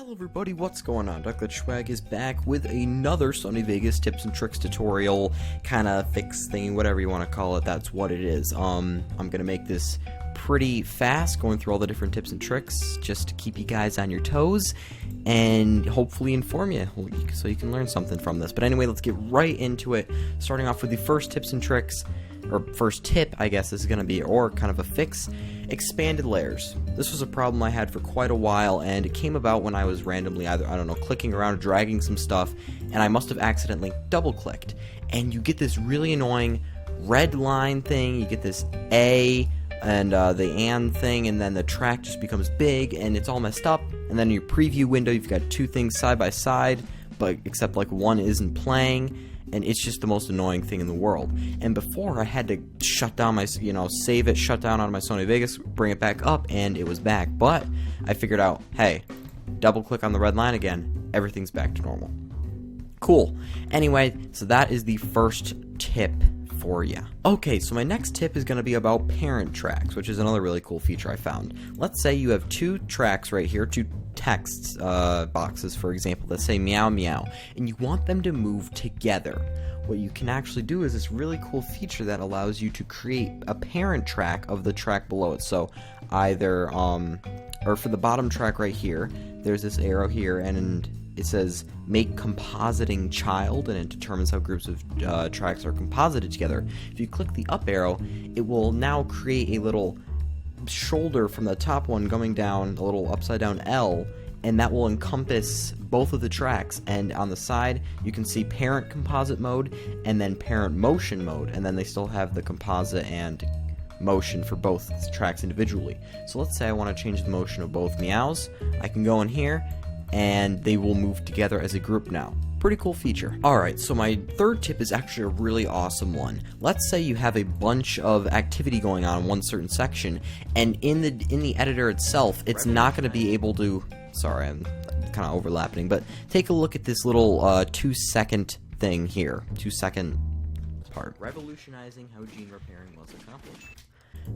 Hello everybody, what's going on? MacLeod Swag is back with another Sony Vegas tips and tricks tutorial, kind of fix thing, whatever you want to call it, that's what it is. I'm going to make this pretty fast, going through all the different tips and tricks, just to keep you guys on your toes, and hopefully inform you, so you can learn something from this. But anyway, let's get right into it, starting off with the first tips and tricks, or first tip, I guess this is going to be, or kind of a fix. Expanded layers. This was a problem I had for quite a while, and it came about when I was randomly either, I don't know, clicking around or dragging some stuff, and I must have accidentally double-clicked. And you get this really annoying red line thing, you get this A, and the and thing, and then the track just becomes big, and it's all messed up, and then in your preview window, you've got two things side by side, but except like one isn't playing, and it's just the most annoying thing in the world. And before, I had to shut down my, save it, shut down on my Sony Vegas, bring it back up, and it was back. But I figured out, hey, double click on the red line again, everything's back to normal. Cool. Anyway, so that is the first tip for you. Okay, so my next tip is going to be about parent tracks, which is another really cool feature I found. Let's say you have two tracks right here, two text boxes, for example, that say meow meow, and you want them to move together. What you can actually do is this really cool feature that allows you to create a parent track of the track below it. So either, or for the bottom track right here, there's this arrow here, and it says make compositing child, and it determines how groups of tracks are composited together. If you click the up arrow, it will now create a little shoulder from the top one going down, a little upside down L, and that will encompass both of the tracks. And on the side you can see parent composite mode and then parent motion mode, and then they still have the composite and motion for both tracks individually. So let's say I want to change the motion of both meows. I can go in here and they will move together as a group now. Pretty cool feature. Alright, so my third tip is actually a really awesome one. Let's say you have a bunch of activity going on in one certain section, and in the editor itself, it's not going to be able to... Sorry, I'm kind of overlapping, but take a look at this little 2-second thing here. 2-second part. Revolutionizing how gene repairing was accomplished.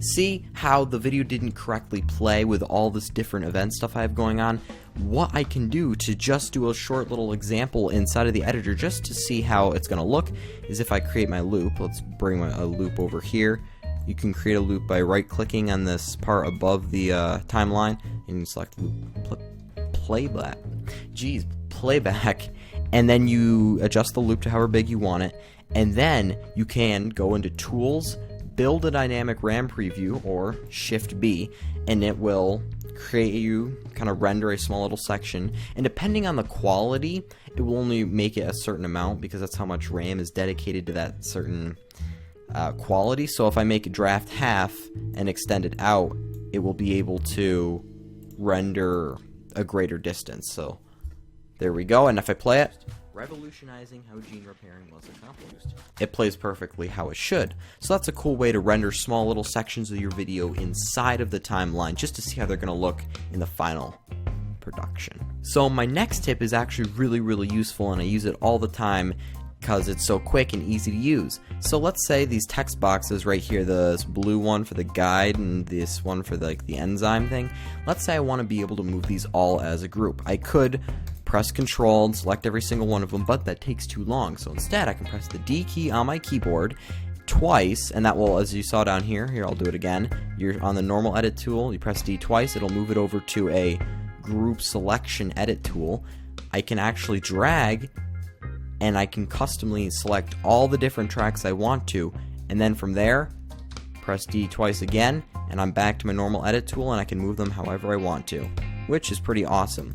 See how the video didn't correctly play with all this different event stuff I have going on? What I can do to just do a short little example inside of the editor just to see how it's going to look is if I create my loop. Let's bring a loop over here. You can create a loop by right-clicking on this part above the timeline, and you select loop playback. Geez, playback. And then you adjust the loop to however big you want it, and then you can go into Tools, build a dynamic RAM preview, or Shift B, and it will create you, kind of render a small little section, and depending on the quality, it will only make it a certain amount because that's how much RAM is dedicated to that certain quality. So if I make it draft half and extend it out, it will be able to render a greater distance. So there we go, and if I play it, revolutionizing how gene repairing was accomplished, it plays perfectly how it should. So that's a cool way to render small little sections of your video inside of the timeline just to see how they're going to look in the final production. So my next tip is actually really useful, and I use it all the time because it's so quick and easy to use. So let's say these text boxes right here, this blue one for the guide and this one for the enzyme thing, let's say I want to be able to move these all as a group. I could press Control and select every single one of them, but that takes too long. So instead, I can press the D key on my keyboard twice, and that will, as you saw down here, I'll do it again. You're on the normal edit tool, you press D twice, it'll move it over to a group selection edit tool. I can actually drag, and I can customly select all the different tracks I want to, and then from there, press D twice again, and I'm back to my normal edit tool, and I can move them however I want to, which is pretty awesome.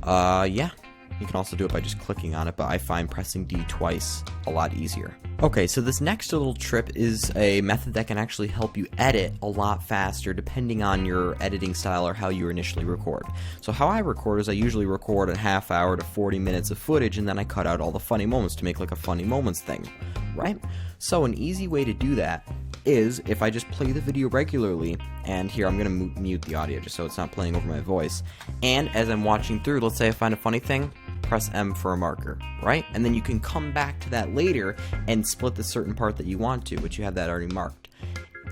Yeah, you can also do it by just clicking on it, but I find pressing D twice a lot easier. Okay, so this next little trip is a method that can actually help you edit a lot faster depending on your editing style or how you initially record. So how I record is I usually record a half hour to 40 minutes of footage, and then I cut out all the funny moments to make like a funny moments thing, right? So an easy way to do that is if I just play the video regularly, and here I'm going to mute the audio just so it's not playing over my voice, and as I'm watching through, let's say I find a funny thing, press M for a marker, right? And then you can come back to that later and split the certain part that you want to, which you have that already marked.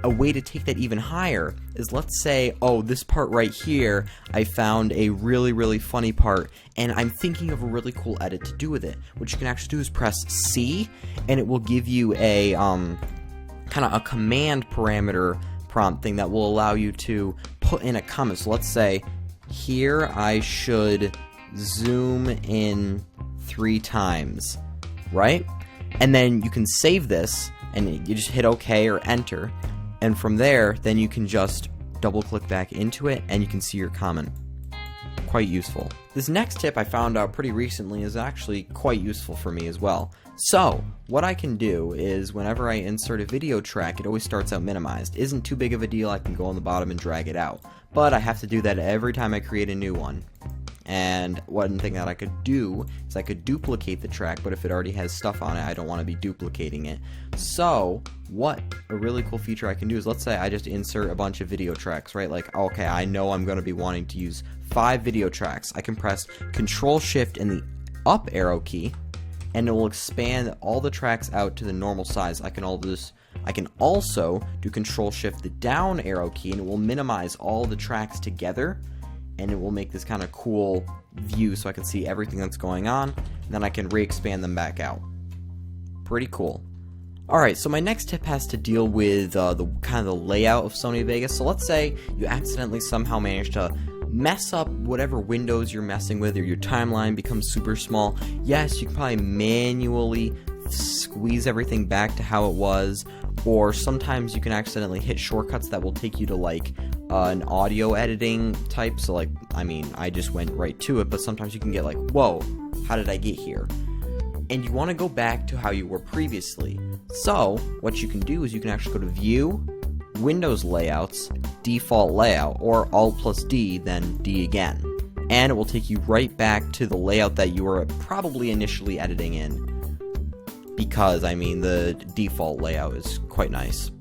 a way to take that even higher is, let's say, oh, this part right here, I found a really, really funny part, and I'm thinking of a really cool edit to do with it. What you can actually do is press C, and it will give you a, kind of a command parameter prompt thing that will allow you to put in a comment. So let's say, here I should zoom in 3 times, right? And then you can save this, and you just hit OK or enter, and from there, then you can just double click back into it, and you can see your comment. Quite useful. This next tip I found out pretty recently is actually quite useful for me as well. So, what I can do is, whenever I insert a video track, it always starts out minimized. Isn't too big of a deal, I can go on the bottom and drag it out. But I have to do that every time I create a new one. And one thing that I could do is I could duplicate the track, but if it already has stuff on it, I don't want to be duplicating it. So, what a really cool feature I can do is, let's say I just insert a bunch of video tracks, right? Like, okay, I know I'm going to be wanting to use 5 video tracks. I can press Control-Shift and the up arrow key, and it will expand all the tracks out to the normal size. I can also do Control-Shift the down arrow key, and it will minimize all the tracks together, and it will make this kind of cool view so I can see everything that's going on, and then I can re-expand them back out. Pretty cool. Alright, so my next tip has to deal with the kind of the layout of Sony Vegas. So let's say you accidentally somehow manage to mess up whatever windows you're messing with, or your timeline becomes super small. Yes, you can probably manually squeeze everything back to how it was, or sometimes you can accidentally hit shortcuts that will take you to like an audio editing type. So like, I mean, I just went right to it, but sometimes you can get like, whoa, how did I get here? And you want to go back to how you were previously. So what you can do is you can actually go to View, Windows Layouts, Default Layout, or Alt+D, then D again. And it will take you right back to the layout that you were probably initially editing in. Because, I mean, the default layout is quite nice.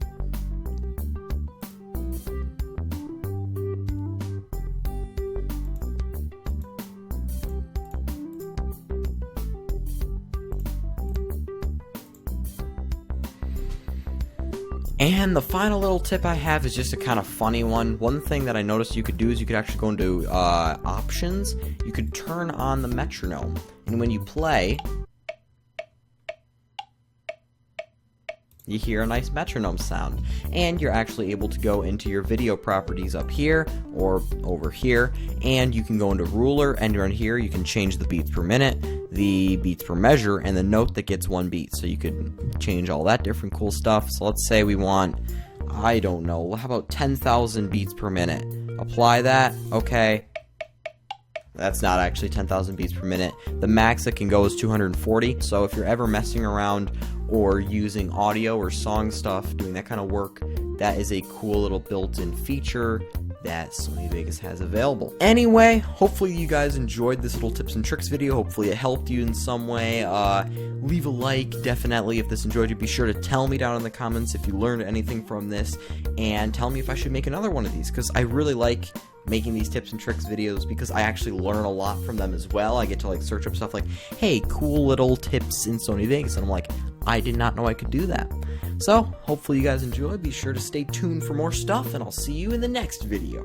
And the final little tip I have is just a kind of funny one. One thing that I noticed you could do is you could actually go into options. You could turn on the metronome. And when you play, you hear a nice metronome sound. And you're actually able to go into your video properties up here or over here, and you can go into ruler, and on here you can change the beats per minute, the beats per measure, and the note that gets 1 beat. So you could change all that different cool stuff. So let's say we want, I don't know, how about 10,000 beats per minute? Apply that, okay. That's not actually 10,000 beats per minute. The max it can go is 240, so if you're ever messing around or using audio or song stuff, doing that kind of work, that is a cool little built-in feature that Sony Vegas has available. Anyway, hopefully you guys enjoyed this little tips and tricks video. Hopefully it helped you in some way. Leave a like, definitely, if this enjoyed you. Be sure to tell me down in the comments if you learned anything from this, and tell me if I should make another one of these, because I really like making these tips and tricks videos because I actually learn a lot from them as well. I get to like search up stuff like, hey, cool little tips in Sony Vegas, and I'm like, I did not know I could do that. So, hopefully you guys enjoy. Be sure to stay tuned for more stuff, and I'll see you in the next video.